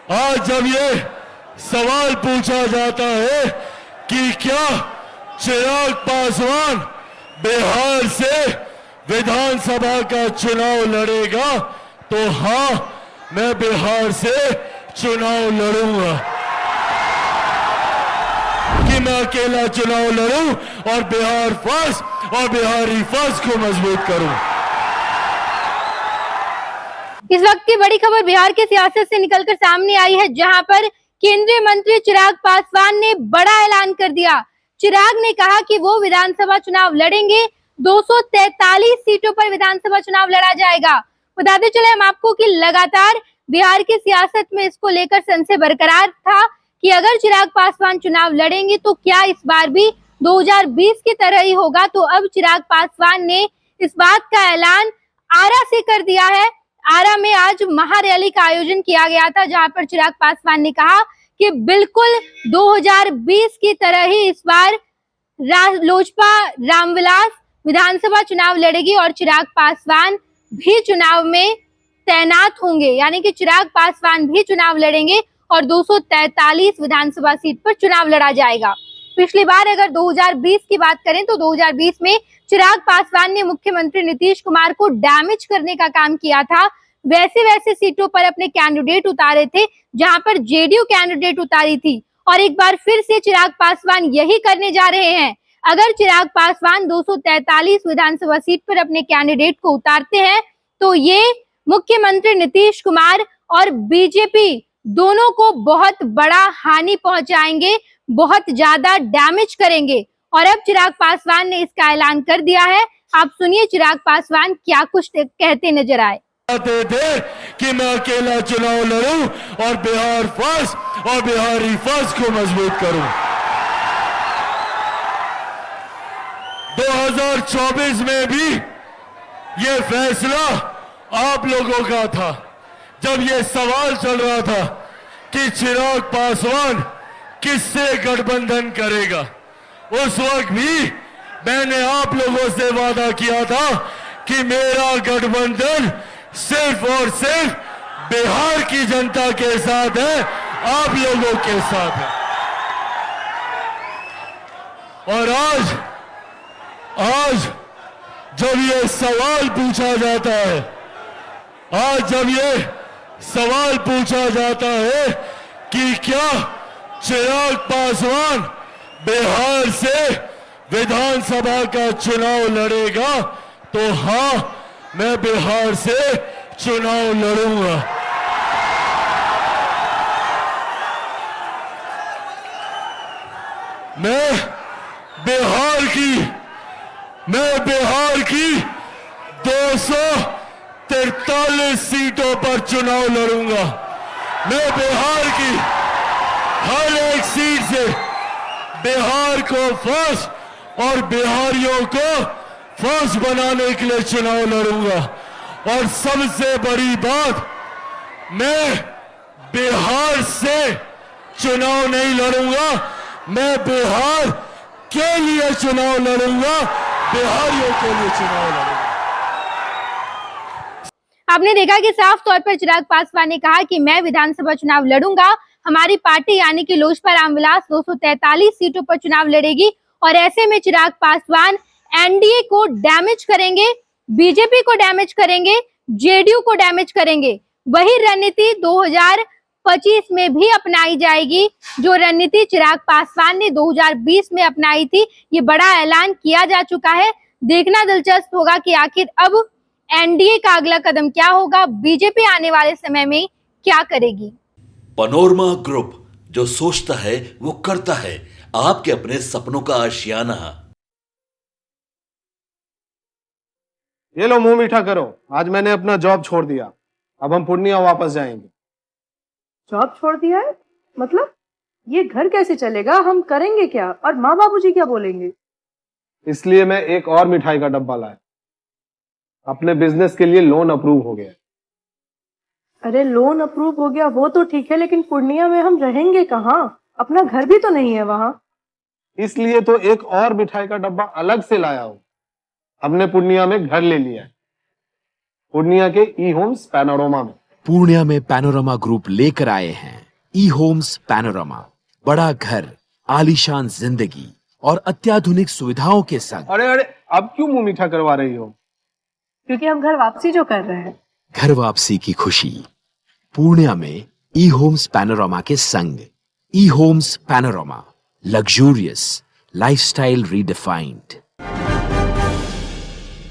आज जब ये सवाल पूछा जाता है कि क्या चिराग पासवान बिहार से विधानसभा का चुनाव लड़ेगा, तो हाँ, मैं बिहार से चुनाव लड़ूंगा। कि मैं अकेला चुनाव लड़ूं और बिहार फर्स्ट और बिहारी फर्स्ट को मजबूत करूं। इस वक्त की बड़ी खबर बिहार की सियासत से निकलकर सामने आई है, जहां पर केंद्रीय मंत्री चिराग पासवान ने बड़ा ऐलान कर दिया। चिराग ने कहा कि वो विधानसभा चुनाव लड़ेंगे, 243 सीटों पर विधानसभा चुनाव लड़ा जाएगा। बताते चले हम आपको कि लगातार बिहार की सियासत में इसको लेकर संशय बरकरार था कि अगर चिराग पासवान चुनाव लड़ेंगे तो क्या इस बार भी 2020 की तरह ही होगा। तो अब चिराग पासवान ने इस बात का ऐलान आरा से कर दिया है। आरा में आज महारैली का आयोजन किया गया था, जहां पर चिराग पासवान ने कहा कि बिल्कुल 2020 की तरह ही इस बार लोजपा रामविलास विधानसभा चुनाव लड़ेगी और चिराग पासवान भी चुनाव में तैनात होंगे, यानी कि चिराग पासवान भी चुनाव लड़ेंगे और 243 विधानसभा सीट पर चुनाव लड़ा जाएगा। पिछली बार अगर 2020 की बात करें तो 2020 में चिराग पासवान ने मुख्यमंत्री नीतीश कुमार को डैमेज करने का काम किया था। वैसे सीटों पर अपने कैंडिडेट उतारे थे जहां पर जेडीयू कैंडिडेट उतारी थी, और एक बार फिर से चिराग पासवान यही करने जा रहे हैं। अगर चिराग पासवान 243 विधानसभा सीट पर अपने कैंडिडेट को उतारते हैं तो ये मुख्यमंत्री नीतीश कुमार और बीजेपी दोनों को बहुत बड़ा हानि पहुंचाएंगे, बहुत ज्यादा डैमेज करेंगे। और अब चिराग पासवान ने इसका ऐलान कर दिया है। आप सुनिए चिराग पासवान क्या कुछ कहते नजर आए। थे कि मैं अकेला चुनाव लड़ूं और बिहार फर्स्ट और बिहारी फर्स्ट को मजबूत करूं। 2024 में भी ये फैसला आप लोगों का था। जब ये सवाल चल रहा था कि चिराग पासवान किससे गठबंधन करेगा, उस वक्त भी मैंने आप लोगों से वादा किया था कि मेरा गठबंधन सिर्फ और सिर्फ बिहार की जनता के साथ है, आप लोगों के साथ है। और आज जब ये सवाल पूछा जाता है, कि क्या चिराग पासवान बिहार से विधानसभा का चुनाव लड़ेगा, तो हाँ, मैं बिहार से चुनाव लड़ूंगा। मैं बिहार की 243 सीटों पर चुनाव लड़ूंगा। मैं बिहार की हर एक सीट से बिहार को फर्स्ट और बिहारियों को फर्स्ट बनाने के लिए चुनाव लड़ूंगा। और सबसे बड़ी बात, मैं बिहार से चुनाव नहीं लड़ूंगा, मैं बिहार के लिए चुनाव लड़ूंगा, बिहारियों के लिए चुनाव लड़ूंगा। आपने देखा कि साफ तौर पर चिराग पासवान ने कहा कि मैं विधानसभा चुनाव लड़ूंगा। हमारी पार्टी यानी कि लोजपा रामविलास 243 सीटों पर चुनाव लड़ेगी और ऐसे में चिराग पासवान एनडीए को डैमेज करेंगे, बीजेपी को डैमेज करेंगे, जेडीयू को डैमेज करेंगे। वही रणनीति 2025 में भी अपनाई जाएगी जो रणनीति चिराग पासवान ने 2020 में अपनाई थी। ये बड़ा ऐलान किया जा चुका है। देखना दिलचस्प होगा कि आखिर अब एनडीए का अगला कदम क्या होगा, बीजेपी आने वाले समय में क्या करेगी। पनोरमा ग्रुप, जो सोचता है वो करता है। आपके अपने सपनों का आशियाना। ये लो, मुंह मीठा करो। आज मैंने अपना जॉब छोड़ दिया, अब हम पूर्णिया वापस जाएंगे। जॉब छोड़ दिया है? मतलब ये घर कैसे चलेगा? हम करेंगे क्या? और माँ बाबूजी क्या बोलेंगे? इसलिए मैं एक और मिठाई का डब्बा लाया। अपने बिजनेस के लिए लोन अप्रूव हो गया। अरे लोन अप्रूव हो गया वो तो ठीक है, लेकिन पूर्णिया में हम रहेंगे कहाँ? अपना घर भी तो नहीं है वहां। इसलिए तो एक और मिठाई का डब्बा अलग से लाया हूं। हमने पूर्णिया में घर ले लिया है, पूर्णिया के ई होम्स पैनोरमा में। पूर्णिया में पैनोरमा ग्रुप लेकर आए हैं ई होम्स पैनोरामा, बड़ा घर, आलीशान जिंदगी और अत्याधुनिक सुविधाओं के संग। अरे अरे, अब क्यों मुंह मीठा करवा रही हो? क्योंकि हम घर वापसी जो कर रहे हैं। घर वापसी की खुशी पूर्णिया में ई होम्स पैनोरामा के संग। E homes panorama, luxurious lifestyle redefined.